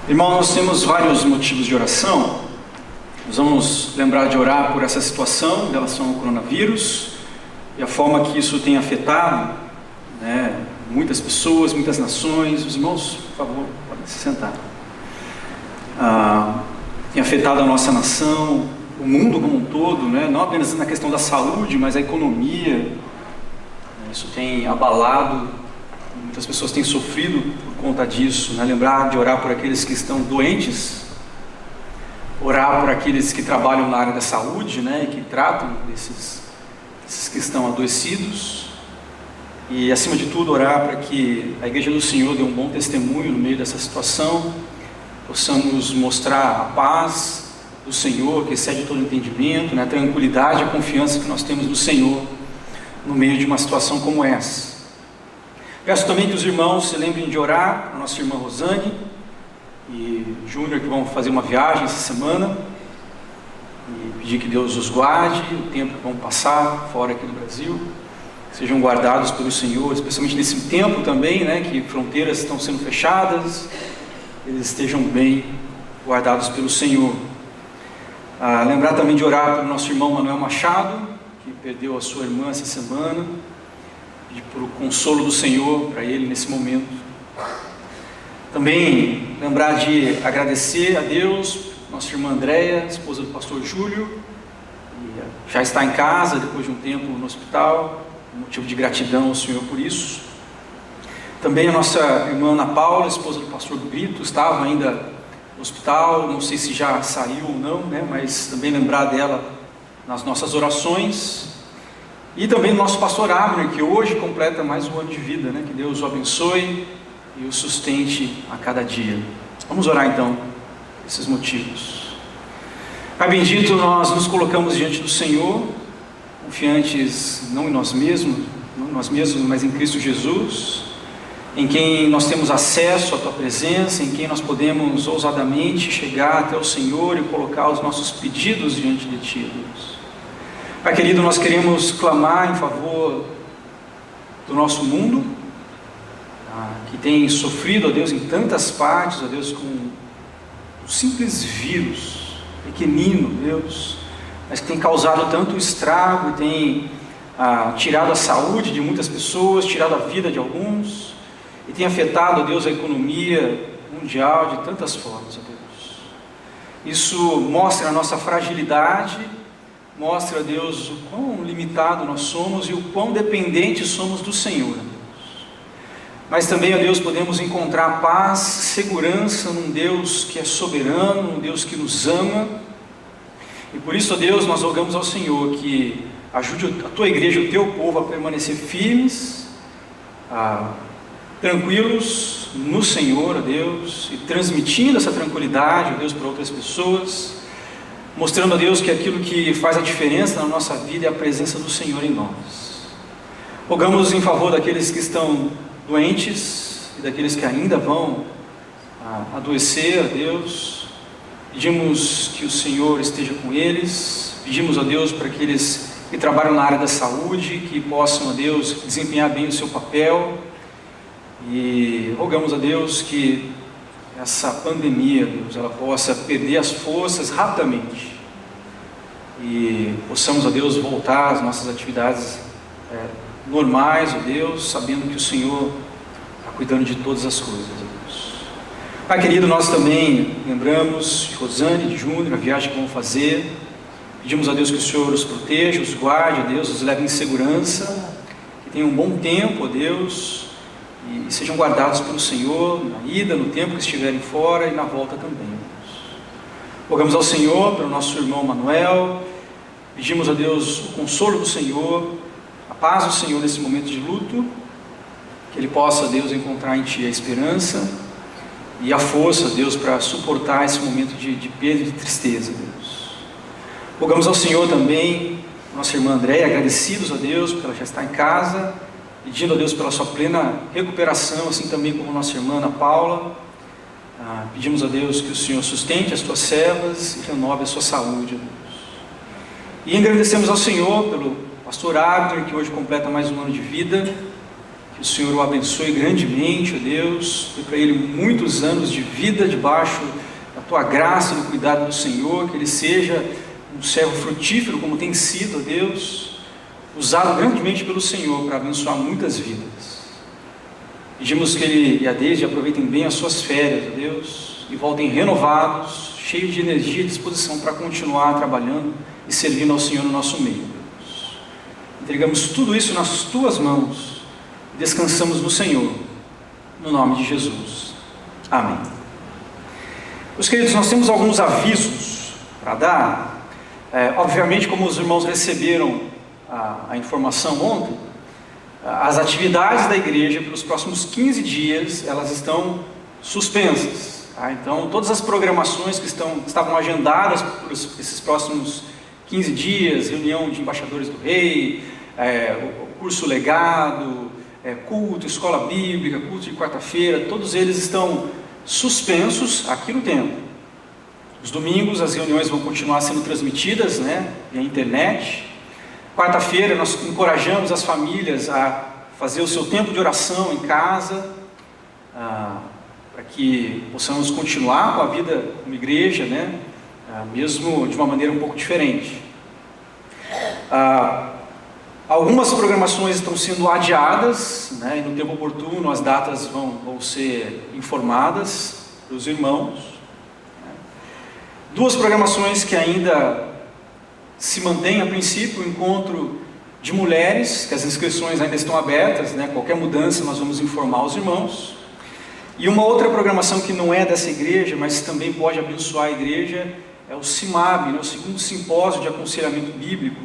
Irmão, nós temos vários motivos de oração. Nós vamos lembrar de orar por essa situação em relação ao coronavírus e a forma que isso tem afetado, muitas pessoas, muitas nações. Os irmãos, por favor, podem se sentar. Tem afetado a nossa nação, o mundo como um todo, não apenas na questão da saúde, mas a economia. Isso tem abalado, muitas pessoas têm sofrido por conta disso. Lembrar de orar por aqueles que estão doentes, orar por aqueles que trabalham na área da saúde, e que tratam desses que estão adoecidos, e acima de tudo orar para que a Igreja do Senhor dê um bom testemunho no meio dessa situação, possamos mostrar a paz do Senhor que excede todo entendimento, a tranquilidade, a confiança que nós temos no Senhor no meio de uma situação como essa. Peço também que os irmãos se lembrem de orar para a nossa irmã Rosane e Júnior, que vão fazer uma viagem essa semana, e pedir que Deus os guarde o tempo que vão passar fora aqui do Brasil, sejam guardados pelo Senhor, especialmente nesse tempo também, que fronteiras estão sendo fechadas, eles estejam bem guardados pelo Senhor. Lembrar também de orar pelo nosso irmão Manuel Machado, que perdeu a sua irmã essa semana, pedir por o consolo do Senhor para ele nesse momento. Também lembrar de agradecer a Deus, nossa irmã Andréia, esposa do pastor Júlio, já está em casa depois de um tempo no hospital, motivo de gratidão ao Senhor por isso. Também a nossa irmã Ana Paula, esposa do pastor Brito, estava ainda no hospital, não sei se já saiu ou não, mas também lembrar dela nas nossas orações. E também o nosso pastor Abner, que hoje completa mais um ano de vida, que Deus o abençoe e o sustente a cada dia. Vamos orar então por esses motivos. Pai bendito, nós nos colocamos diante do Senhor, confiantes não em nós mesmos, mas em Cristo Jesus, em quem nós temos acesso à Tua presença, em quem nós podemos ousadamente chegar até o Senhor e colocar os nossos pedidos diante de Ti, Deus. Pai querido, nós queremos clamar em favor do nosso mundo, que tem sofrido, ó Deus, em tantas partes, ó Deus, com um simples vírus, pequenino, Deus, mas que tem causado tanto estrago, e tem tirado a saúde de muitas pessoas, tirado a vida de alguns, e tem afetado, ó Deus, a economia mundial de tantas formas, ó Deus. Isso mostra a nossa fragilidade, mostra, Deus, o quão limitado nós somos e o quão dependentes somos do Senhor, Deus. Mas também, ó Deus, podemos encontrar paz, segurança num Deus que é soberano, um Deus que nos ama. E por isso, ó Deus, nós rogamos ao Senhor que ajude a Tua igreja, o Teu povo a permanecer firmes, tranquilos no Senhor, ó Deus, e transmitindo essa tranquilidade, ó Deus, para outras pessoas, mostrando a Deus que aquilo que faz a diferença na nossa vida é a presença do Senhor em nós. Rogamos em favor daqueles que estão doentes e daqueles que ainda vão adoecer, a Deus. Pedimos que o Senhor esteja com eles, pedimos a Deus para aqueles que trabalham na área da saúde, que possam, a Deus, desempenhar bem o seu papel, e rogamos a Deus que essa pandemia, Deus, ela possa perder as forças rapidamente e possamos, ó Deus, voltar às nossas atividades normais, ó Deus, sabendo que o Senhor está cuidando de todas as coisas, ó Deus. Pai querido, nós também lembramos de Rosane, de Júnior, a viagem que vão fazer. Pedimos a Deus que o Senhor os proteja, os guarde, ó Deus, os leve em segurança, que tenham um bom tempo, ó Deus, e sejam guardados pelo Senhor na ida, no tempo que estiverem fora e na volta também, Deus. Rogamos ao Senhor pelo nosso irmão Manuel, pedimos a Deus o consolo do Senhor, a paz do Senhor nesse momento de luto, que ele possa, Deus, encontrar em Ti a esperança e a força, Deus, para suportar esse momento de perda e de tristeza, Deus. Rogamos ao Senhor também, nossa irmã Andréia, agradecidos a Deus porque ela já está em casa, pedindo a Deus pela sua plena recuperação, assim também como nossa irmã Ana Paula. Pedimos a Deus que o Senhor sustente as Tuas servas e renove a sua saúde, Deus. E agradecemos ao Senhor pelo pastor Abner, que hoje completa mais um ano de vida, Que o Senhor o abençoe grandemente, ó Deus. Dê para ele muitos anos de vida debaixo da tua graça e do cuidado do Senhor. Que ele seja um servo frutífero como tem sido, ó Deus, usado grandemente pelo Senhor para abençoar muitas vidas. Pedimos que ele e a Deise aproveitem bem as suas férias, ó Deus, e voltem renovados, cheios de energia e disposição para continuar trabalhando e servindo ao Senhor no nosso meio, Deus. Entregamos tudo isso nas tuas mãos e descansamos no Senhor, no nome de Jesus. Amém. Meus queridos, nós temos alguns avisos para dar. Obviamente, como os irmãos receberam a informação ontem, as atividades da igreja pelos próximos 15 dias, elas estão suspensas. Tá? Então, todas as programações que estavam agendadas por esses próximos 15 dias, reunião de embaixadores do rei, o curso legado, culto, escola bíblica, culto de quarta-feira, todos eles estão suspensos aqui no templo. Os domingos as reuniões vão continuar sendo transmitidas, via internet. Quarta-feira nós encorajamos as famílias a fazer o seu tempo de oração em casa, para que possamos continuar com a vida como igreja, mesmo de uma maneira um pouco diferente. Algumas programações estão sendo adiadas, e no tempo oportuno as datas vão ser informadas para os irmãos. Duas programações que ainda se mantêm a princípio: o encontro de mulheres, que as inscrições ainda estão abertas, qualquer mudança nós vamos informar os irmãos. E uma outra programação que não é dessa igreja, mas também pode abençoar a igreja, é o CIMAB, o segundo simpósio de aconselhamento bíblico,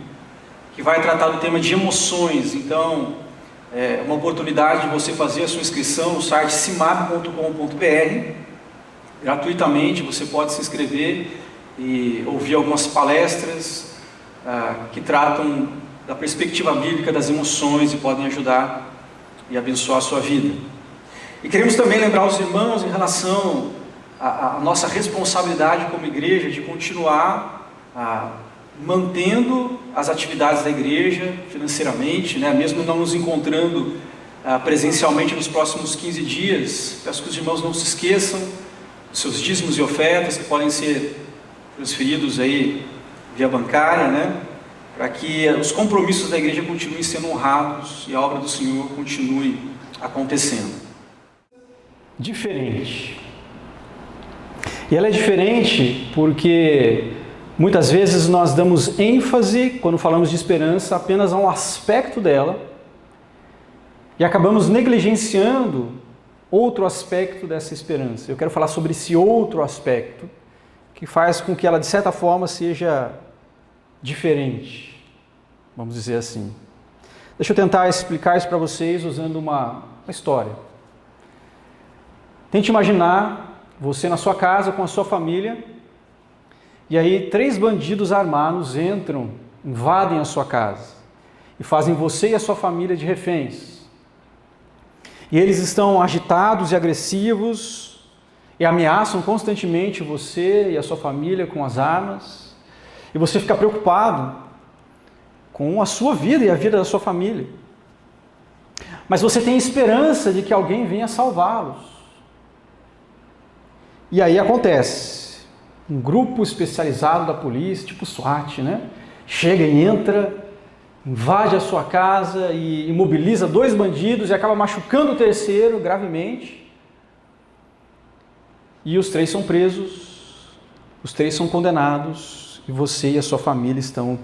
que vai tratar do tema de emoções. Então, é uma oportunidade de você fazer a sua inscrição no site cimab.com.br. Gratuitamente você pode se inscrever e ouvir algumas palestras que tratam da perspectiva bíblica das emoções e podem ajudar e abençoar a sua vida. E queremos também lembrar os irmãos em relação à nossa responsabilidade como igreja de continuar mantendo as atividades da igreja financeiramente, mesmo não nos encontrando presencialmente nos próximos 15 dias. Peço que os irmãos não se esqueçam dos seus dízimos e ofertas, que podem ser transferidos aí via bancária, para que os compromissos da igreja continuem sendo honrados e a obra do Senhor continue acontecendo. Diferente. E ela é diferente porque muitas vezes nós damos ênfase, quando falamos de esperança, apenas a um aspecto dela e acabamos negligenciando outro aspecto dessa esperança. Eu quero falar sobre esse outro aspecto que faz com que ela, de certa forma, seja diferente, vamos dizer assim. Deixa eu tentar explicar isso para vocês usando uma história. Tente imaginar você na sua casa com a sua família, e aí 3 bandidos armados entram, invadem a sua casa e fazem você e a sua família de reféns. E eles estão agitados e agressivos e ameaçam constantemente você e a sua família com as armas. E você fica preocupado com a sua vida e a vida da sua família. Mas você tem esperança de que alguém venha salvá-los. E aí acontece, um grupo especializado da polícia, tipo SWAT, chega e entra, invade a sua casa e imobiliza 2 bandidos e acaba machucando o terceiro gravemente. E os 3 são presos, os 3 são condenados e você e a sua família estão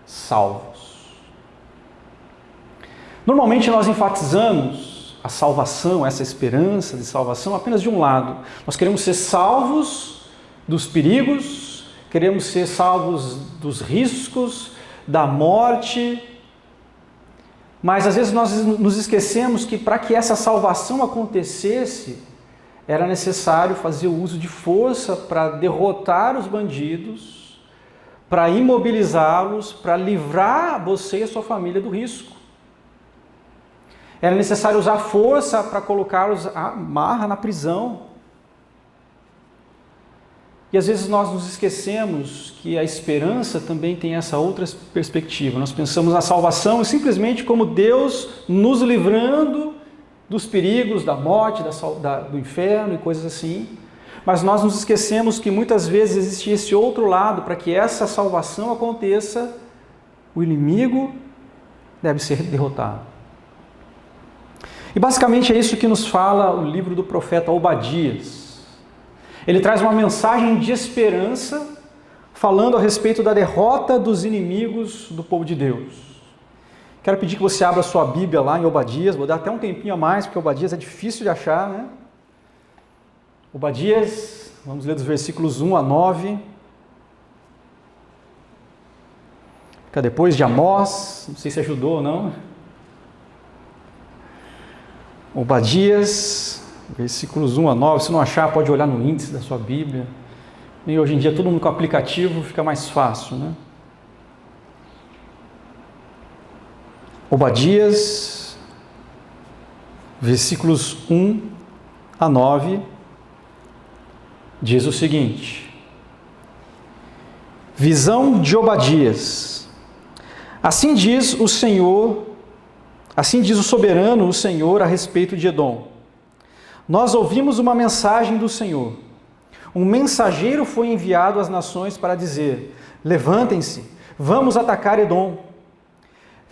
salvos. Normalmente nós enfatizamos a salvação, essa esperança de salvação, apenas de um lado. Nós queremos ser salvos dos perigos, queremos ser salvos dos riscos, da morte, mas às vezes nós nos esquecemos que para que essa salvação acontecesse, era necessário fazer o uso de força para derrotar os bandidos, para imobilizá-los, para livrar você e a sua família do risco. Era necessário usar força para colocá-los à marra na prisão. E às vezes nós nos esquecemos que a esperança também tem essa outra perspectiva. Nós pensamos na salvação simplesmente como Deus nos livrando dos perigos, da morte, do inferno e coisas assim, mas nós nos esquecemos que muitas vezes existe esse outro lado. Para que essa salvação aconteça, o inimigo deve ser derrotado. E basicamente é isso que nos fala o livro do profeta Obadias. Ele traz uma mensagem de esperança, falando a respeito da derrota dos inimigos do povo de Deus. Quero pedir que você abra sua Bíblia lá em Obadias, vou dar até um tempinho a mais, porque Obadias é difícil de achar, né? Obadias, vamos ler dos versículos 1 a 9. Fica depois de Amós, não sei se ajudou ou não. Obadias, versículos 1 a 9, se não achar, pode olhar no índice da sua Bíblia. E hoje em dia todo mundo com aplicativo fica mais fácil, né? Obadias, versículos 1 a 9, diz o seguinte: visão de Obadias. Assim diz o Senhor, assim diz o soberano, o Senhor, a respeito de Edom. Nós ouvimos uma mensagem do Senhor. Um mensageiro foi enviado às nações para dizer: levantem-se, vamos atacar Edom.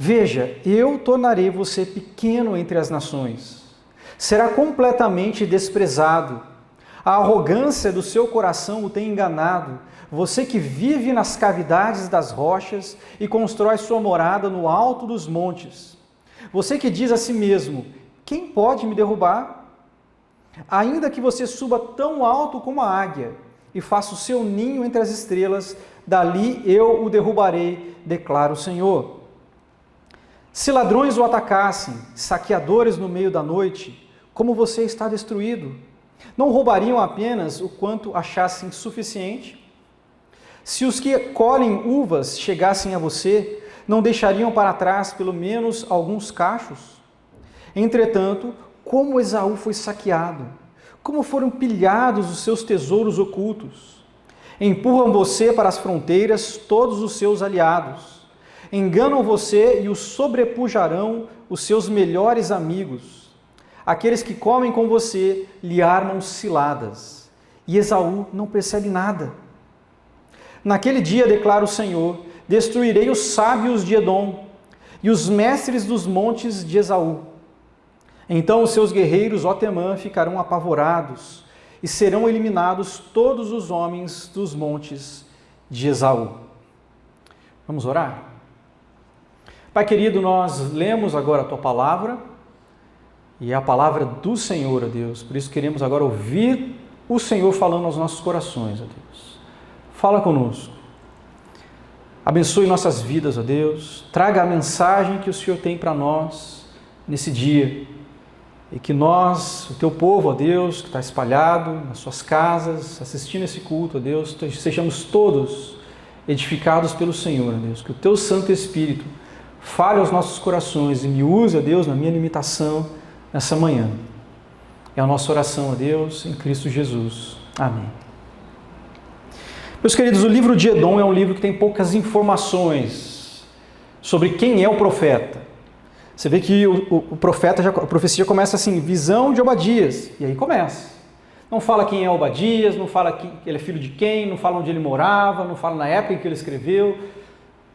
Veja, eu tornarei você pequeno entre as nações. Será completamente desprezado. A arrogância do seu coração o tem enganado. Você que vive nas cavidades das rochas e constrói sua morada no alto dos montes. Você que diz a si mesmo: quem pode me derrubar? Ainda que você suba tão alto como a águia e faça o seu ninho entre as estrelas, dali eu o derrubarei, declara o Senhor. Se ladrões o atacassem, saqueadores no meio da noite, como você está destruído? Não roubariam apenas o quanto achassem suficiente? Se os que colhem uvas chegassem a você, não deixariam para trás pelo menos alguns cachos? Entretanto, como Esaú foi saqueado, como foram pilhados os seus tesouros ocultos. Empurram você para as fronteiras todos os seus aliados. Enganam você e o sobrepujarão os seus melhores amigos. Aqueles que comem com você lhe armam ciladas. E Esaú não percebe nada. Naquele dia, declara o Senhor, destruirei os sábios de Edom e os mestres dos montes de Esaú. Então os seus guerreiros, ó Temã, ficarão apavorados e serão eliminados todos os homens dos montes de Esaú. Vamos orar? Pai querido, nós lemos agora a Tua Palavra, e é a Palavra do Senhor, ó Deus. Por isso queremos agora ouvir o Senhor falando aos nossos corações, ó Deus. Fala conosco. Abençoe nossas vidas, ó Deus. Traga a mensagem que o Senhor tem para nós nesse dia. E que nós, o Teu povo, ó Deus, que está espalhado nas suas casas, assistindo esse culto, ó Deus, sejamos todos edificados pelo Senhor, ó Deus. Que o Teu Santo Espírito fale aos nossos corações e me use, ó Deus, na minha limitação nessa manhã. É a nossa oração, ó Deus, em Cristo Jesus. Amém. Meus queridos, o livro de Edom é um livro que tem poucas informações sobre quem é o profeta. Você vê que o profeta, a profecia começa assim, visão de Obadias, e aí começa. Não fala quem é Obadias, não fala que ele é filho de quem, não fala onde ele morava, não fala na época em que ele escreveu.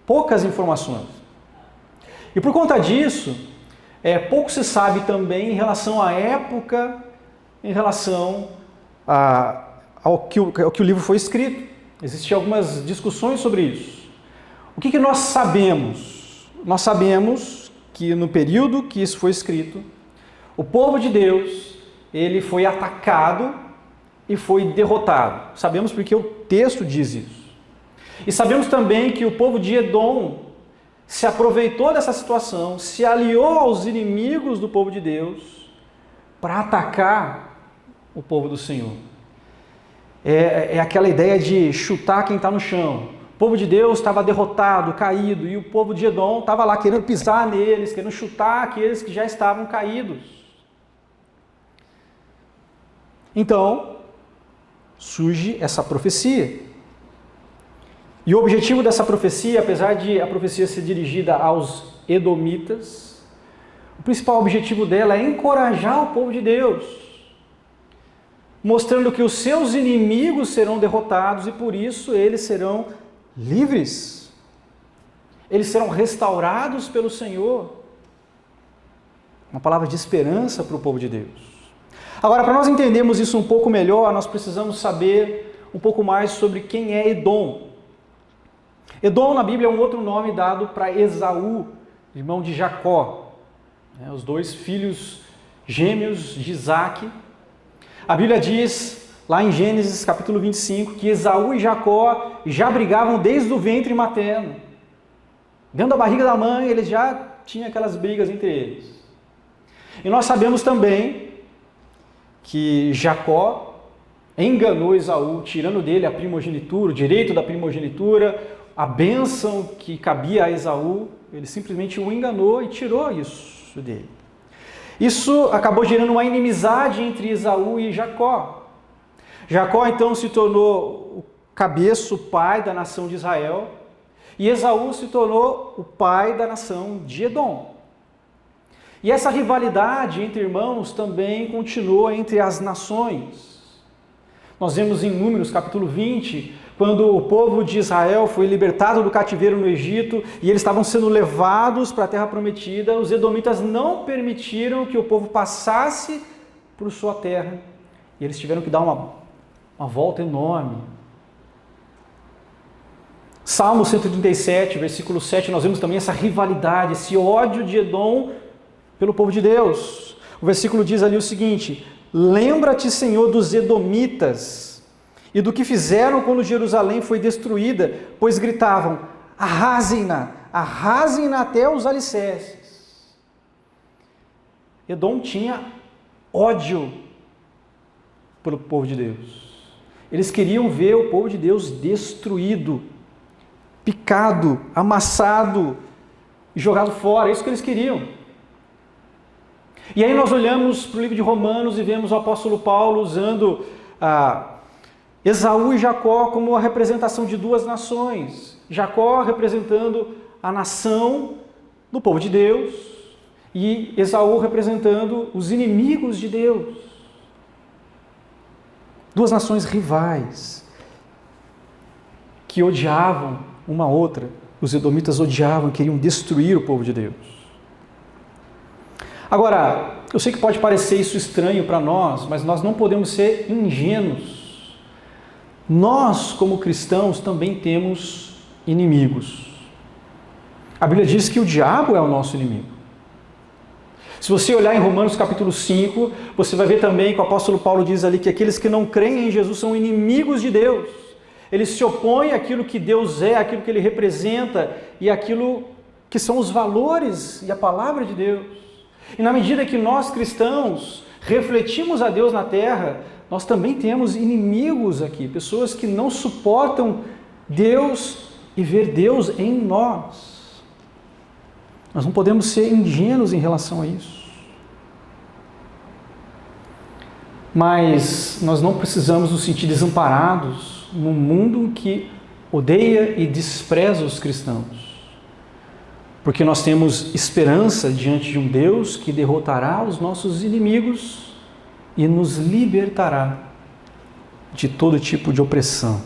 Poucas informações. E por conta disso, pouco se sabe também em relação à época, em relação ao que o livro foi escrito. Existem algumas discussões sobre isso. O que nós sabemos? Nós sabemos que no período que isso foi escrito, o povo de Deus, ele foi atacado e foi derrotado. Sabemos porque o texto diz isso. E sabemos também que o povo de Edom se aproveitou dessa situação, se aliou aos inimigos do povo de Deus para atacar o povo do Senhor. É aquela ideia de chutar quem está no chão. O povo de Deus estava derrotado, caído, e o povo de Edom estava lá querendo pisar neles, querendo chutar aqueles que já estavam caídos. Então, surge essa profecia. E o objetivo dessa profecia, apesar de a profecia ser dirigida aos edomitas, o principal objetivo dela é encorajar o povo de Deus, mostrando que os seus inimigos serão derrotados e por isso eles serão livres. Eles serão restaurados pelo Senhor. Uma palavra de esperança para o povo de Deus. Agora, para nós entendermos isso um pouco melhor, nós precisamos saber um pouco mais sobre quem é Edom. Edom na Bíblia é um outro nome dado para Esaú, irmão de Jacó, os dois filhos gêmeos de Isaac. A Bíblia diz, lá em Gênesis capítulo 25, que Esaú e Jacó já brigavam desde o ventre materno. Dentro da barriga da mãe, eles já tinham aquelas brigas entre eles. E nós sabemos também que Jacó enganou Esaú, tirando dele a primogenitura, o direito da primogenitura, a bênção que cabia a Esaú. Ele simplesmente o enganou e tirou isso dele. Isso acabou gerando uma inimizade entre Esaú e Jacó. Jacó então se tornou o cabeça, o pai da nação de Israel, e Esaú se tornou o pai da nação de Edom. E essa rivalidade entre irmãos também continuou entre as nações. Nós vemos em Números capítulo 20, quando o povo de Israel foi libertado do cativeiro no Egito e eles estavam sendo levados para a terra prometida, os edomitas não permitiram que o povo passasse por sua terra. E eles tiveram que dar uma volta enorme. Salmo 137, versículo 7, nós vemos também essa rivalidade, esse ódio de Edom pelo povo de Deus. O versículo diz ali o seguinte: lembra-te, Senhor, dos edomitas e do que fizeram quando Jerusalém foi destruída, pois gritavam, arrasem-na até os alicerces. Edom tinha ódio pelo povo de Deus. Eles queriam ver o povo de Deus destruído, picado, amassado e jogado fora. É isso que eles queriam. E aí nós olhamos para o livro de Romanos e vemos o apóstolo Paulo usando Esaú e Jacó como a representação de duas nações. Jacó representando a nação do povo de Deus e Esaú representando os inimigos de Deus. Duas nações rivais que odiavam uma outra. Os edomitas odiavam, queriam destruir o povo de Deus. Agora, eu sei que pode parecer isso estranho para nós, mas nós não podemos ser ingênuos. Nós, como cristãos, também temos inimigos. A Bíblia diz que o diabo é o nosso inimigo. Se você olhar em Romanos capítulo 5, você vai ver também que o apóstolo Paulo diz ali que aqueles que não creem em Jesus são inimigos de Deus. Eles se opõem àquilo que Deus é, àquilo que Ele representa e àquilo que são os valores e a palavra de Deus. E na medida que nós cristãos refletimos a Deus na terra, nós também temos inimigos aqui, pessoas que não suportam Deus e ver Deus em nós. Nós não podemos ser ingênuos em relação a isso. Mas nós não precisamos nos sentir desamparados num mundo que odeia e despreza os cristãos. Porque nós temos esperança diante de um Deus que derrotará os nossos inimigos e nos libertará de todo tipo de opressão.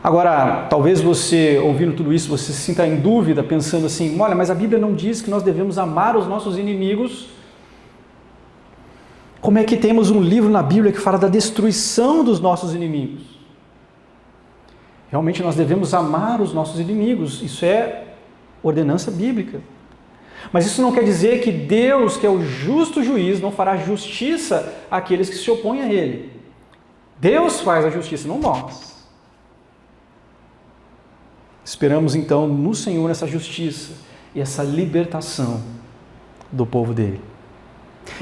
Agora, talvez você, ouvindo tudo isso, você se sinta em dúvida, pensando assim, olha, mas a Bíblia não diz que nós devemos amar os nossos inimigos. Como é que temos um livro na Bíblia que fala da destruição dos nossos inimigos? Realmente nós devemos amar os nossos inimigos, isso é ordenança bíblica. Mas isso não quer dizer que Deus, que é o justo juiz, não fará justiça àqueles que se opõem a Ele. Deus faz a justiça, não nós. Esperamos então no Senhor essa justiça e essa libertação do povo dele.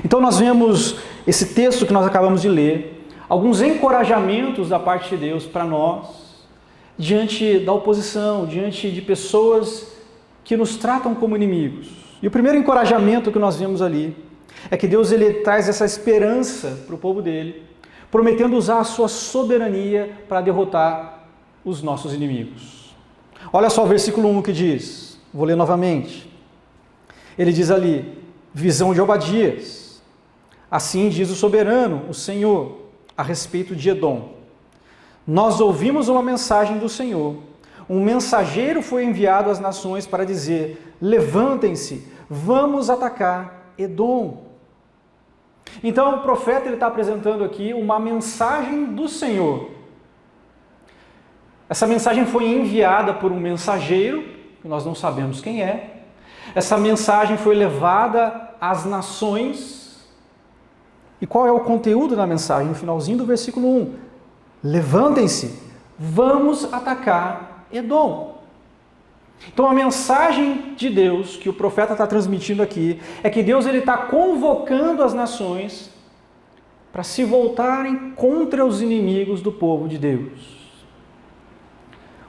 Então nós vemos esse texto que nós acabamos de ler, alguns encorajamentos da parte de Deus para nós, diante da oposição, diante de pessoas que nos tratam como inimigos. E o primeiro encorajamento que nós vemos ali é que Deus ele traz essa esperança para o povo dele, prometendo usar a sua soberania para derrotar os nossos inimigos. Olha só o versículo 1 que diz, vou ler novamente. Ele diz ali, visão de Obadias. Assim diz o soberano, o Senhor, a respeito de Edom. Nós ouvimos uma mensagem do Senhor. Um mensageiro foi enviado às nações para dizer, levantem-se, vamos atacar Edom. Então o profeta está apresentando aqui uma mensagem do Senhor. Essa mensagem foi enviada por um mensageiro, que nós não sabemos quem é. Essa mensagem foi levada às nações. E qual é o conteúdo da mensagem? No finalzinho do versículo 1. Levantem-se, vamos atacar Edom. Então a mensagem de Deus que o profeta está transmitindo aqui é que Deus está convocando as nações para se voltarem contra os inimigos do povo de Deus.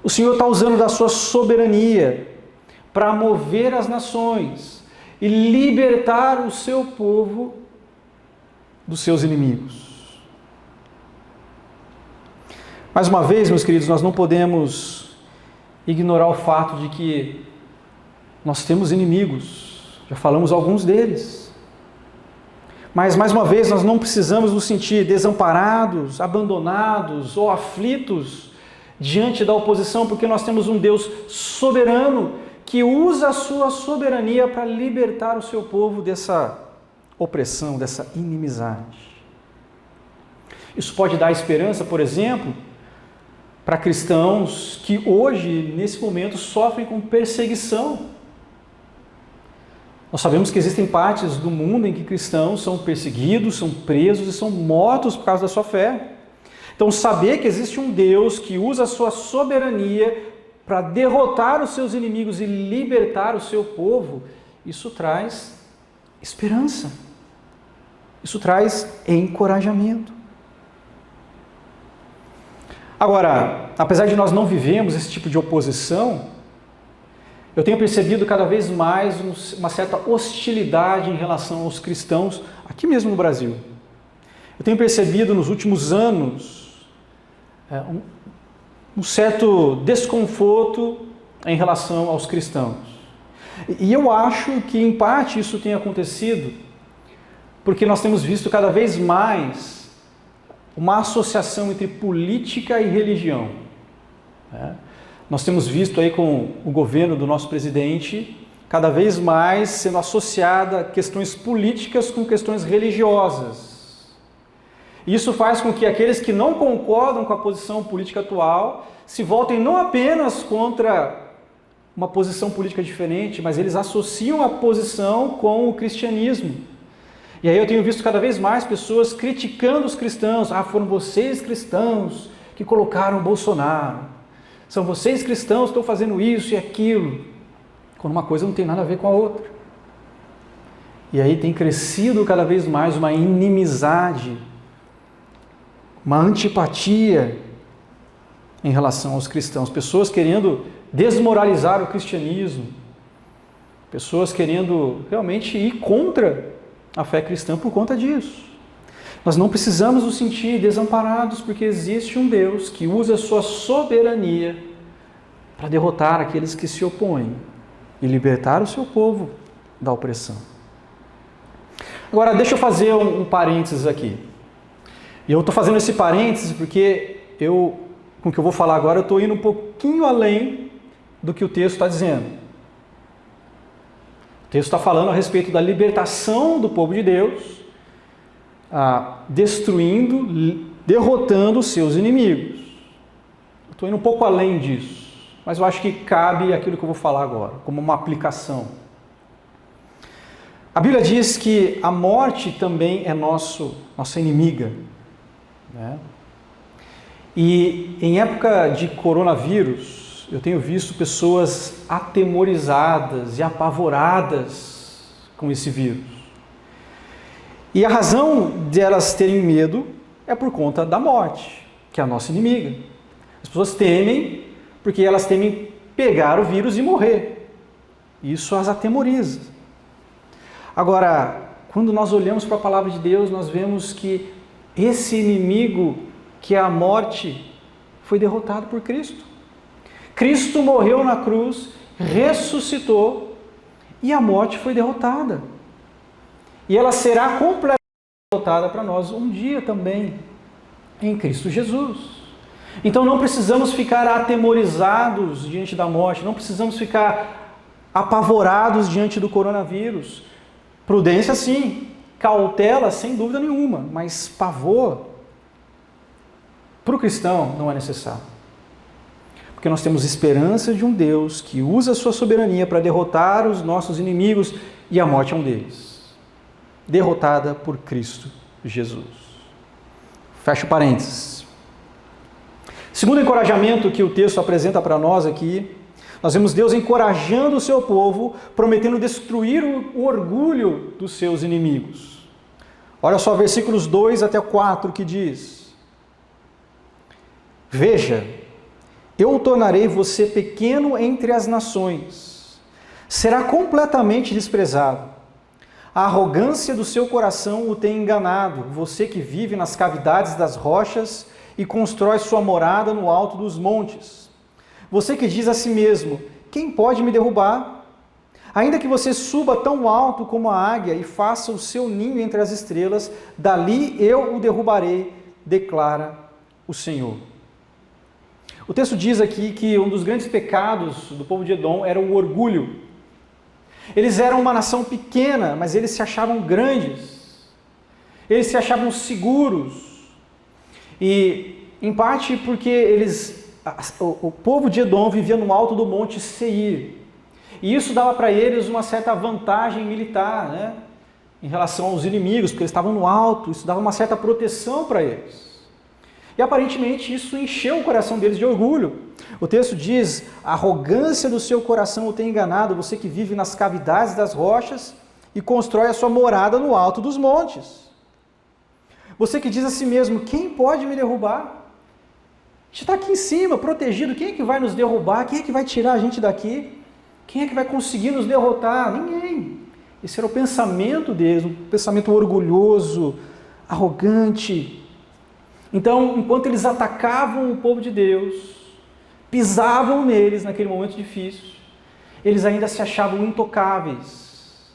O Senhor está usando da sua soberania para mover as nações e libertar o seu povo dos seus inimigos. Mais uma vez, meus queridos, nós não podemos ignorar o fato de que nós temos inimigos, já falamos alguns deles. Mas, mais uma vez, nós não precisamos nos sentir desamparados, abandonados ou aflitos diante da oposição, porque nós temos um Deus soberano que usa a sua soberania para libertar o seu povo dessa opressão, dessa inimizade. Isso pode dar esperança, por exemplo, para cristãos que hoje, nesse momento, sofrem com perseguição. Nós sabemos que existem partes do mundo em que cristãos são perseguidos, são presos e são mortos por causa da sua fé. Então, saber que existe um Deus que usa a sua soberania para derrotar os seus inimigos e libertar o seu povo, isso traz esperança. Isso traz encorajamento. Agora, apesar de nós não vivemos esse tipo de oposição, eu tenho percebido cada vez mais uma certa hostilidade em relação aos cristãos, aqui mesmo no Brasil. Eu tenho percebido nos últimos anos um certo desconforto em relação aos cristãos. E eu acho que, em parte, isso tem acontecido porque nós temos visto cada vez mais uma associação entre política e religião. Nós temos visto aí com o governo do nosso presidente cada vez mais sendo associada questões políticas com questões religiosas. Isso faz com que aqueles que não concordam com a posição política atual se voltem não apenas contra uma posição política diferente, mas eles associam a posição com o cristianismo. E aí eu tenho visto cada vez mais pessoas criticando os cristãos. Foram vocês cristãos que colocaram Bolsonaro. São vocês cristãos que estão fazendo isso e aquilo. Quando uma coisa não tem nada a ver com a outra. E aí tem crescido cada vez mais uma inimizade, uma antipatia em relação aos cristãos. Pessoas querendo desmoralizar o cristianismo. Pessoas querendo realmente ir contra a fé cristã por conta disso. Nós não precisamos nos sentir desamparados, porque existe um Deus que usa a sua soberania para derrotar aqueles que se opõem e libertar o seu povo da opressão. Agora, deixa eu fazer um parênteses aqui. E eu estou fazendo esse parênteses porque com o que eu vou falar agora, eu estou indo um pouquinho além do que o texto está dizendo. O texto está falando a respeito da libertação do povo de Deus, destruindo, derrotando os seus inimigos. Estou indo um pouco além disso, mas eu acho que cabe aquilo que eu vou falar agora, como uma aplicação. A Bíblia diz que a morte também é nossa inimiga. Né? E em época de coronavírus, eu tenho visto pessoas atemorizadas e apavoradas com esse vírus. E a razão de elas terem medo é por conta da morte, que é a nossa inimiga. As pessoas temem porque elas temem pegar o vírus e morrer. Isso as atemoriza. Agora, quando nós olhamos para a palavra de Deus, nós vemos que esse inimigo, que é a morte, foi derrotado por Cristo. Cristo morreu na cruz, ressuscitou e a morte foi derrotada. E ela será completamente derrotada para nós um dia também, em Cristo Jesus. Então não precisamos ficar atemorizados diante da morte, não precisamos ficar apavorados diante do coronavírus. Prudência sim, cautela sem dúvida nenhuma, mas pavor para o cristão não é necessário. Porque nós temos esperança de um Deus que usa a sua soberania para derrotar os nossos inimigos, e a morte é um deles. Derrotada por Cristo Jesus. Fecha parênteses. Segundo encorajamento que o texto apresenta para nós aqui, nós vemos Deus encorajando o seu povo, prometendo destruir o orgulho dos seus inimigos. Olha só versículos 2 até 4 que diz: Veja, eu o tornarei você pequeno entre as nações, será completamente desprezado. A arrogância do seu coração o tem enganado, você que vive nas cavidades das rochas e constrói sua morada no alto dos montes. Você que diz a si mesmo, quem pode me derrubar? Ainda que você suba tão alto como a águia e faça o seu ninho entre as estrelas, dali eu o derrubarei, declara o Senhor. O texto diz aqui que um dos grandes pecados do povo de Edom era o orgulho. Eles eram uma nação pequena, mas eles se achavam grandes. Eles se achavam seguros. E, em parte, porque o povo de Edom vivia no alto do monte Seir. E isso dava para eles uma certa vantagem militar, né? Em relação aos inimigos, porque eles estavam no alto, isso dava uma certa proteção para eles. E aparentemente isso encheu o coração deles de orgulho. O texto diz, a arrogância do seu coração o tem enganado, você que vive nas cavidades das rochas e constrói a sua morada no alto dos montes. Você que diz a si mesmo, quem pode me derrubar? A gente está aqui em cima, protegido, quem é que vai nos derrubar? Quem é que vai tirar a gente daqui? Quem é que vai conseguir nos derrotar? Ninguém. Esse era o pensamento deles, um pensamento orgulhoso, arrogante. Então, enquanto eles atacavam o povo de Deus, pisavam neles naquele momento difícil, eles ainda se achavam intocáveis.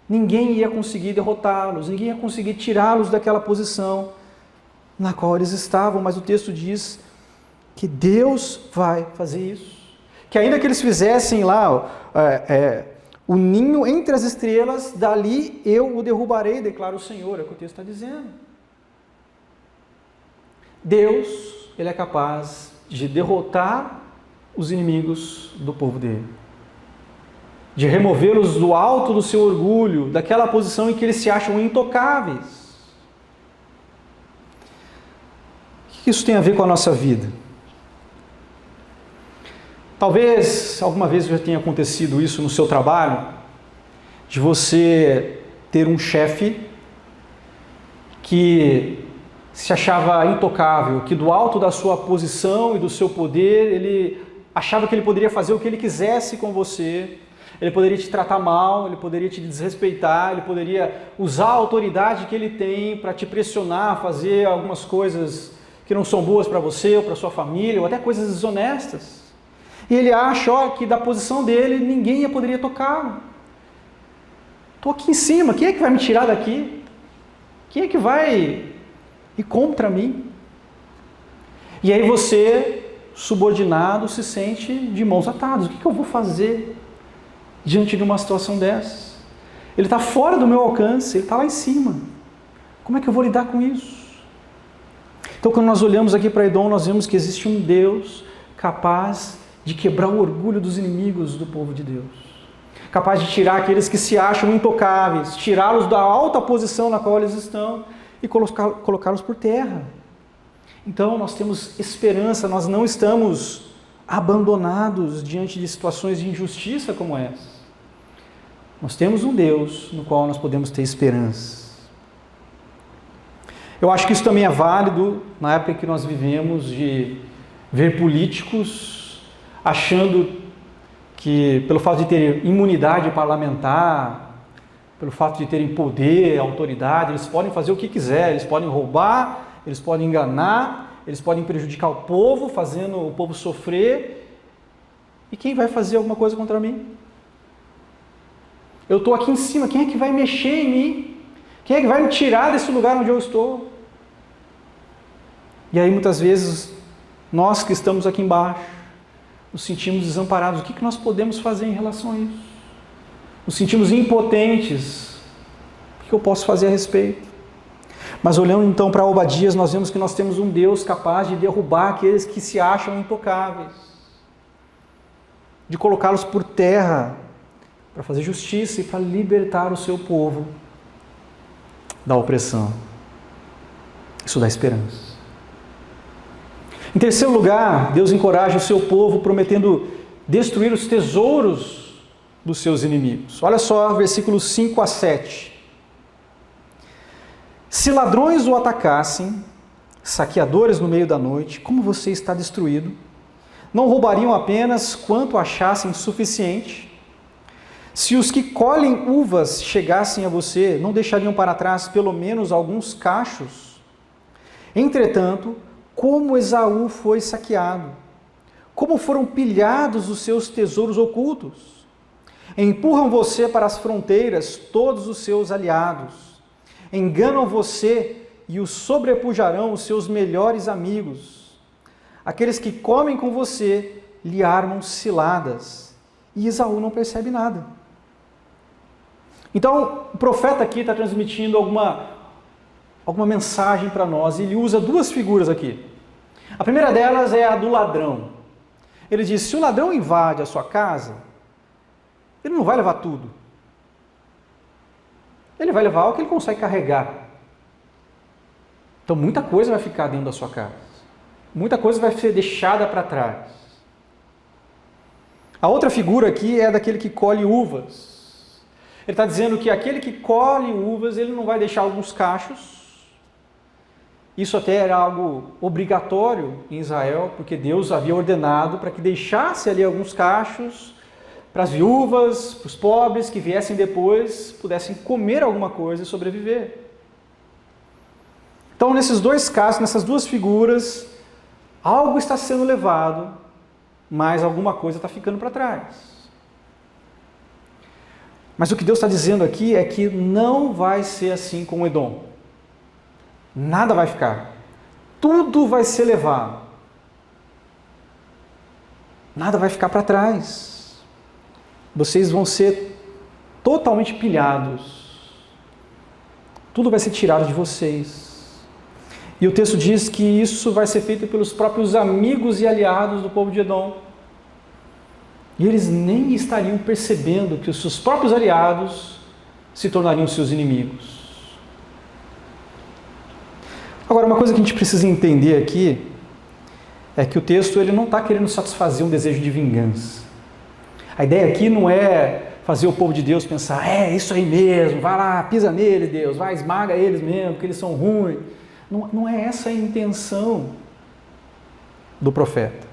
Ninguém ia conseguir derrotá-los, ninguém ia conseguir tirá-los daquela posição na qual eles estavam, mas o texto diz que Deus vai fazer isso. Que ainda que eles fizessem lá o ninho entre as estrelas, dali eu o derrubarei, declara o Senhor, é o que o texto está dizendo. Deus, Ele é capaz de derrotar os inimigos do povo dele. De removê-los do alto do seu orgulho, daquela posição em que eles se acham intocáveis. O que isso tem a ver com a nossa vida? Talvez alguma vez já tenha acontecido isso no seu trabalho, de você ter um chefe que se achava intocável, que do alto da sua posição e do seu poder, ele achava que ele poderia fazer o que ele quisesse com você, ele poderia te tratar mal, ele poderia te desrespeitar, ele poderia usar a autoridade que ele tem para te pressionar a fazer algumas coisas que não são boas para você ou para sua família, ou até coisas desonestas. E ele acha que da posição dele ninguém poderia tocá-lo. Estou aqui em cima, quem é que vai me tirar daqui? Quem é que vai ir contra mim? E aí você, subordinado, se sente de mãos atadas. O que eu vou fazer diante de uma situação dessa? Ele está fora do meu alcance, ele está lá em cima. Como é que eu vou lidar com isso? Então, quando nós olhamos aqui para Edom, nós vemos que existe um Deus capaz de quebrar o orgulho dos inimigos do povo de Deus. Capaz de tirar aqueles que se acham intocáveis, tirá-los da alta posição na qual eles estão e colocá-los por terra. Então, nós temos esperança, nós não estamos abandonados diante de situações de injustiça como essa. Nós temos um Deus no qual nós podemos ter esperança. Eu acho que isso também é válido na época em que nós vivemos, de ver políticos achando que, pelo fato de terem imunidade parlamentar, pelo fato de terem poder, autoridade, eles podem fazer o que quiser, eles podem roubar, eles podem enganar, eles podem prejudicar o povo, fazendo o povo sofrer. E quem vai fazer alguma coisa contra mim? Eu estou aqui em cima, quem é que vai mexer em mim? Quem é que vai me tirar desse lugar onde eu estou? E aí muitas vezes, nós que estamos aqui embaixo, nos sentimos desamparados. O que nós podemos fazer em relação a isso? Nos sentimos impotentes. O que eu posso fazer a respeito? Mas olhando então para Obadias, nós vemos que nós temos um Deus capaz de derrubar aqueles que se acham intocáveis, de colocá-los por terra, para fazer justiça e para libertar o seu povo da opressão. Isso dá esperança. Em terceiro lugar, Deus encoraja o seu povo prometendo destruir os tesouros dos seus inimigos. Olha só, versículos 5 a 7. Se ladrões o atacassem, saqueadores no meio da noite, como você está destruído? Não roubariam apenas quanto achassem suficiente? Se os que colhem uvas chegassem a você, não deixariam para trás pelo menos alguns cachos? Entretanto, como Esaú foi saqueado, como foram pilhados os seus tesouros ocultos. Empurram você para as fronteiras todos os seus aliados. Enganam você e o sobrepujarão os seus melhores amigos. Aqueles que comem com você lhe armam ciladas. E Esaú não percebe nada. Então, o profeta aqui está transmitindo alguma mensagem para nós. Ele usa duas figuras aqui. A primeira delas é a do ladrão. Ele diz, se o ladrão invade a sua casa, ele não vai levar tudo. Ele vai levar o que ele consegue carregar. Então, muita coisa vai ficar dentro da sua casa. Muita coisa vai ser deixada para trás. A outra figura aqui é daquele que colhe uvas. Ele está dizendo que aquele que colhe uvas, ele não vai deixar alguns cachos. Isso até era algo obrigatório em Israel, porque Deus havia ordenado para que deixasse ali alguns cachos para as viúvas, para os pobres que viessem depois, pudessem comer alguma coisa e sobreviver. Então, nesses dois casos, nessas duas figuras, algo está sendo levado, mas alguma coisa está ficando para trás. Mas o que Deus está dizendo aqui é que não vai ser assim com Edom. Nada vai ficar. Tudo vai ser levado. Nada vai ficar para trás. Vocês vão ser totalmente pilhados. Tudo vai ser tirado de vocês. E o texto diz que isso vai ser feito pelos próprios amigos e aliados do povo de Edom. E eles nem estariam percebendo que os seus próprios aliados se tornariam seus inimigos. Agora, uma coisa que a gente precisa entender aqui é que o texto ele não está querendo satisfazer um desejo de vingança. A ideia aqui não é fazer o povo de Deus pensar, é isso aí mesmo, vai lá, pisa nele, Deus, vai, esmaga eles mesmo, porque eles são ruins. Não é essa a intenção do profeta.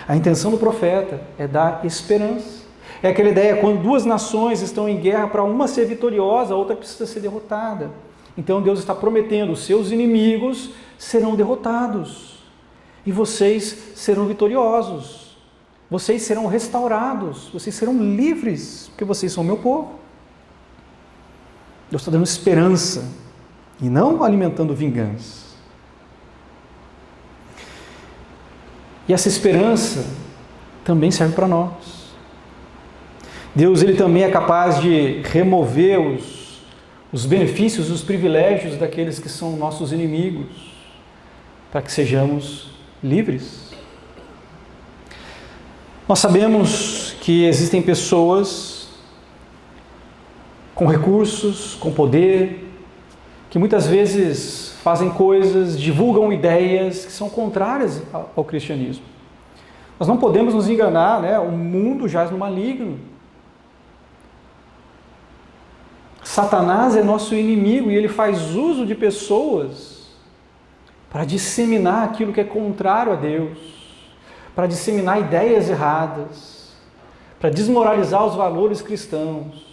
A intenção do profeta é dar esperança. É aquela ideia, quando duas nações estão em guerra, para uma ser vitoriosa, a outra precisa ser derrotada. Então Deus está prometendo, os seus inimigos serão derrotados. E vocês serão vitoriosos. Vocês serão restaurados. Vocês serão livres, porque vocês são meu povo. Deus está dando esperança, e não alimentando vingança. E essa esperança também serve para nós. Deus ele também é capaz de remover os benefícios, os privilégios daqueles que são nossos inimigos, para que sejamos livres. Nós sabemos que existem pessoas com recursos, com poder, que muitas vezes fazem coisas, divulgam ideias que são contrárias ao cristianismo. Nós não podemos nos enganar, né? O mundo jaz no maligno. Satanás é nosso inimigo e ele faz uso de pessoas para disseminar aquilo que é contrário a Deus, para disseminar ideias erradas, para desmoralizar os valores cristãos,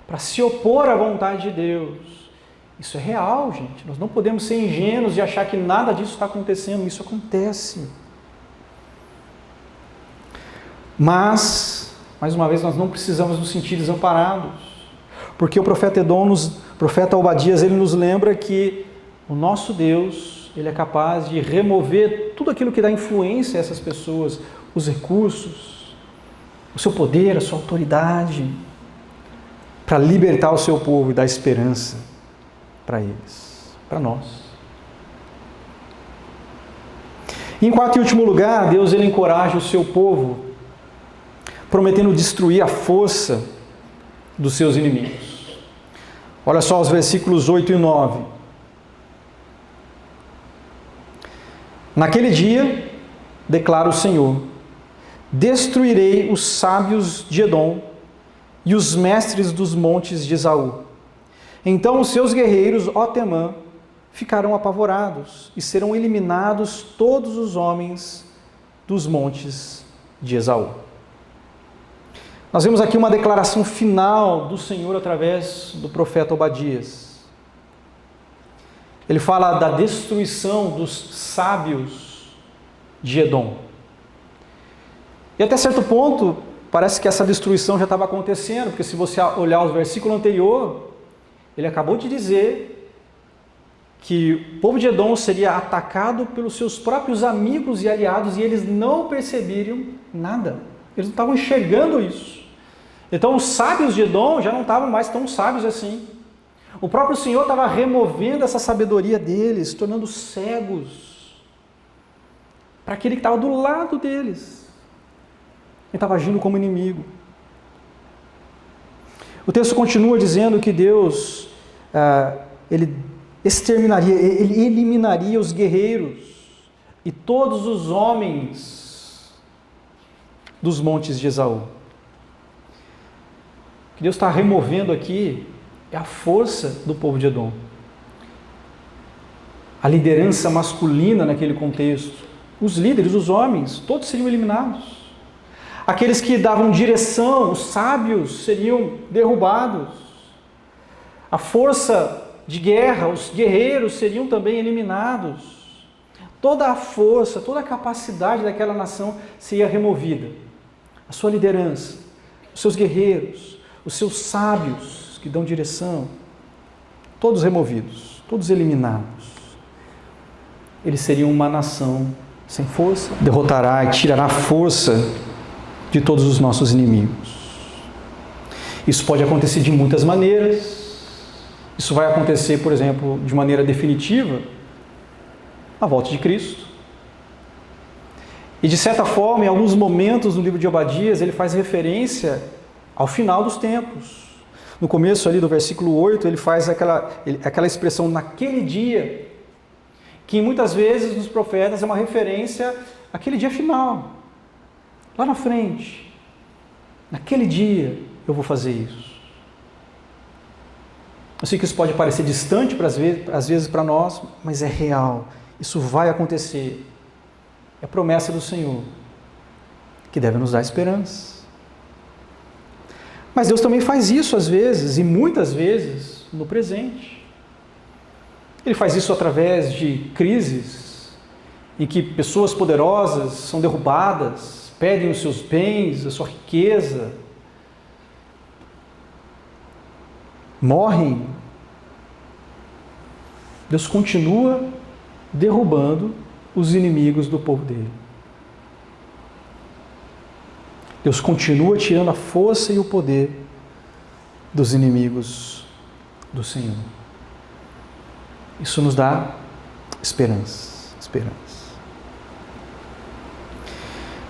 para se opor à vontade de Deus. Isso é real, gente. Nós não podemos ser ingênuos e achar que nada disso está acontecendo. Isso acontece. Mas mais uma vez, nós não precisamos nos sentir desamparados, porque o profeta Obadias, ele nos lembra que o nosso Deus, ele é capaz de remover tudo aquilo que dá influência a essas pessoas, os recursos, o seu poder, a sua autoridade, para libertar o seu povo e dar esperança para eles, para nós. E em quarto e último lugar, Deus ele encoraja o seu povo, prometendo destruir a força dos seus inimigos. Olha só os versículos 8 e 9. Naquele dia, declara o Senhor, destruirei os sábios de Edom e os mestres dos montes de Esaú. Então os seus guerreiros, ó Temã, ficarão apavorados e serão eliminados todos os homens dos montes de Esaú. Nós vemos aqui uma declaração final do Senhor através do profeta Obadias. Ele fala da destruição dos sábios de Edom. E até certo ponto, parece que essa destruição já estava acontecendo, porque se você olhar o versículo anterior, ele acabou de dizer que o povo de Edom seria atacado pelos seus próprios amigos e aliados e eles não perceberam nada. Eles não estavam enxergando isso. Então os sábios de Edom já não estavam mais tão sábios assim. O próprio Senhor estava removendo essa sabedoria deles, tornando cegos para aquele que estava do lado deles. Ele estava agindo como inimigo. O texto continua dizendo que Deus, ele eliminaria os guerreiros e todos os homens dos montes de Esaú. O que Deus está removendo aqui é a força do povo de Edom. A liderança masculina naquele contexto. Os líderes, os homens, todos seriam eliminados. Aqueles que davam direção, os sábios, seriam derrubados. A força de guerra, os guerreiros seriam também eliminados. Toda a força, toda a capacidade daquela nação seria removida. A sua liderança, os seus guerreiros, os seus sábios que dão direção, todos removidos, todos eliminados. Eles seriam uma nação sem força, derrotará e tirará a força de todos os nossos inimigos. Isso pode acontecer de muitas maneiras. Isso vai acontecer, por exemplo, de maneira definitiva, na volta de Cristo. E de certa forma, em alguns momentos no livro de Obadias, ele faz referência ao final dos tempos. No começo ali do versículo 8, ele faz aquela expressão naquele dia, que muitas vezes nos profetas é uma referência àquele dia final, lá na frente. Naquele dia eu vou fazer isso. Eu sei que isso pode parecer distante às vezes para nós, mas é real. Isso vai acontecer. É a promessa do Senhor, que deve nos dar esperança. Mas Deus também faz isso às vezes, e muitas vezes, no presente. Ele faz isso através de crises, em que pessoas poderosas são derrubadas, perdem os seus bens, a sua riqueza, morrem. Deus continua derrubando os inimigos do povo dele. Deus continua tirando a força e o poder dos inimigos do Senhor. Isso nos dá esperança.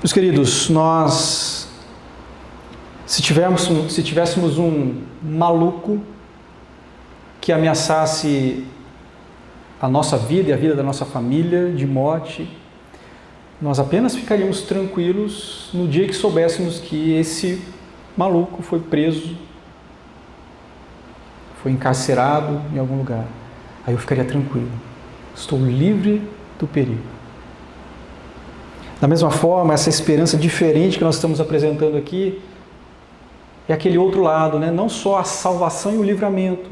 Meus queridos, nós, se tivéssemos um maluco que ameaçasse a nossa vida e a vida da nossa família de morte, nós apenas ficaríamos tranquilos no dia que soubéssemos que esse maluco foi preso, foi encarcerado em algum lugar. Aí eu ficaria tranquilo. Estou livre do perigo. Da mesma forma, essa esperança diferente que nós estamos apresentando aqui é aquele outro lado, né? Não só a salvação e o livramento,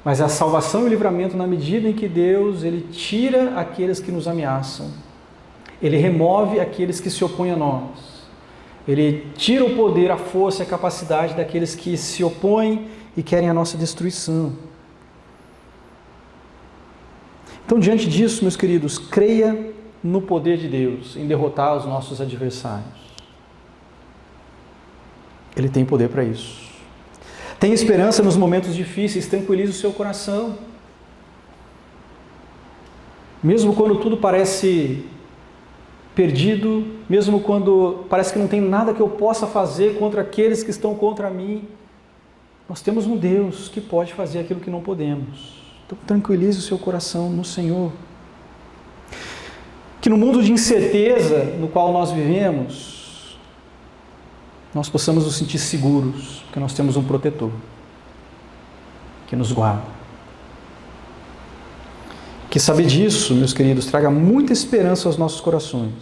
mas a salvação e o livramento na medida em que Deus, Ele tira aqueles que nos ameaçam. Ele remove aqueles que se opõem a nós. Ele tira o poder, a força e a capacidade daqueles que se opõem e querem a nossa destruição. Então, diante disso, meus queridos, creia no poder de Deus em derrotar os nossos adversários. Ele tem poder para isso. Tenha esperança nos momentos difíceis, tranquilize o seu coração. Mesmo quando tudo parece perdido, mesmo quando parece que não tem nada que eu possa fazer contra aqueles que estão contra mim, nós temos um Deus que pode fazer aquilo que não podemos. Então tranquilize o seu coração no Senhor. Que no mundo de incerteza no qual nós vivemos, nós possamos nos sentir seguros, porque nós temos um protetor que nos guarda. Que saber disso, meus queridos, traga muita esperança aos nossos corações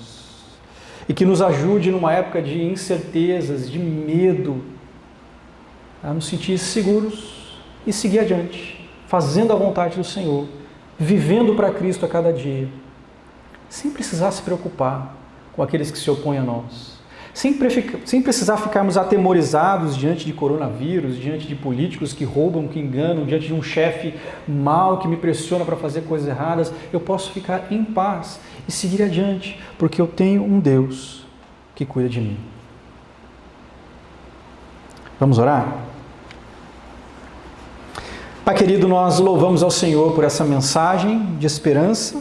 e que nos ajude numa época de incertezas, de medo, a nos sentir seguros e seguir adiante, fazendo a vontade do Senhor, vivendo para Cristo a cada dia, sem precisar se preocupar com aqueles que se opõem a nós, sem precisar ficarmos atemorizados diante de coronavírus, diante de políticos que roubam, que enganam, diante de um chefe mau que me pressiona para fazer coisas erradas. Eu posso ficar em paz e seguir adiante, porque eu tenho um Deus que cuida de mim. Vamos orar? Pai querido, nós louvamos ao Senhor por essa mensagem de esperança,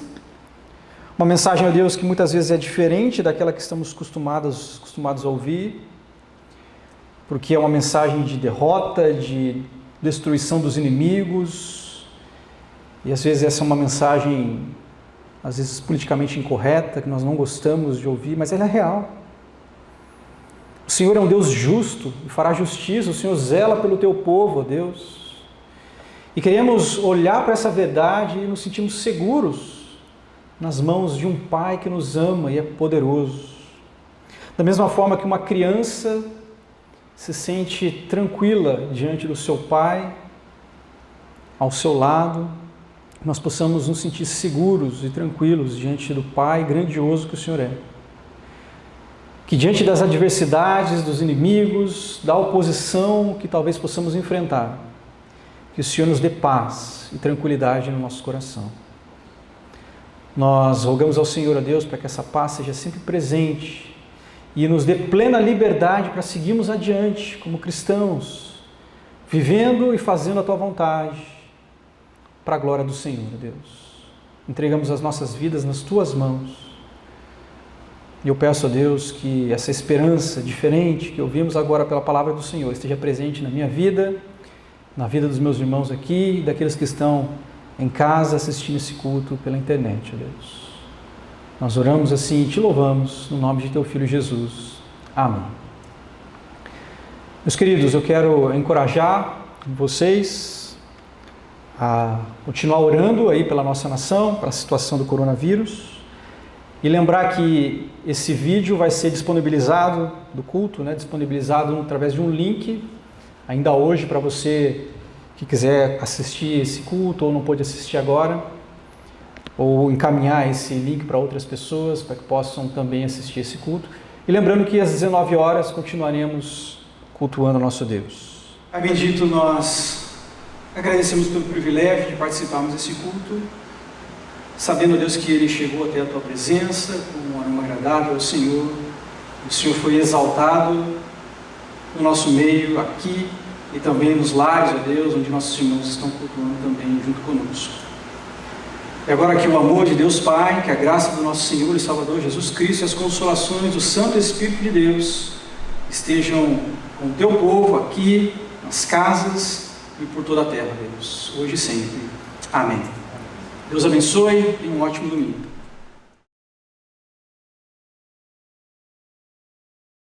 uma mensagem, ó Deus, que muitas vezes é diferente daquela que estamos acostumados a ouvir, porque é uma mensagem de derrota, de destruição dos inimigos, e às vezes essa é uma mensagem, às vezes politicamente incorreta, que nós não gostamos de ouvir, mas ela é real. O Senhor é um Deus justo e fará justiça, o Senhor zela pelo teu povo, ó Deus, e queremos olhar para essa verdade e nos sentirmos seguros nas mãos de um Pai que nos ama e é poderoso. Da mesma forma que uma criança se sente tranquila diante do seu Pai, ao seu lado, nós possamos nos sentir seguros e tranquilos diante do Pai grandioso que o Senhor é. Que diante das adversidades, dos inimigos, da oposição que talvez possamos enfrentar, que o Senhor nos dê paz e tranquilidade no nosso coração. Nós rogamos ao Senhor, a Deus, para que essa paz seja sempre presente e nos dê plena liberdade para seguirmos adiante como cristãos, vivendo e fazendo a Tua vontade, para a glória do Senhor, a Deus. Entregamos as nossas vidas nas Tuas mãos. E eu peço a Deus que essa esperança diferente que ouvimos agora pela palavra do Senhor esteja presente na minha vida, na vida dos meus irmãos aqui e daqueles que estão em casa assistindo esse culto pela internet, ó Deus. Nós oramos assim e te louvamos no nome de teu Filho Jesus. Amém. Meus queridos, eu quero encorajar vocês a continuar orando aí pela nossa nação, pela situação do coronavírus, e lembrar que esse vídeo vai ser disponibilizado do culto, disponibilizado através de um link ainda hoje para você que quiser assistir esse culto ou não pôde assistir agora, ou encaminhar esse link para outras pessoas para que possam também assistir esse culto. E lembrando que às 19 horas continuaremos cultuando o nosso Deus. Pai bendito, nós agradecemos pelo privilégio de participarmos desse culto, sabendo, Deus, que ele chegou até a Tua presença com um aroma agradável ao Senhor. O Senhor foi exaltado no nosso meio aqui, e também nos lares, ó Deus, onde nossos irmãos estão cultuando também junto conosco. E agora que o amor de Deus Pai, que a graça do nosso Senhor e Salvador Jesus Cristo e as consolações do Santo Espírito de Deus estejam com o Teu povo aqui, nas casas e por toda a terra, Deus, hoje e sempre. Amém. Deus abençoe e um ótimo domingo.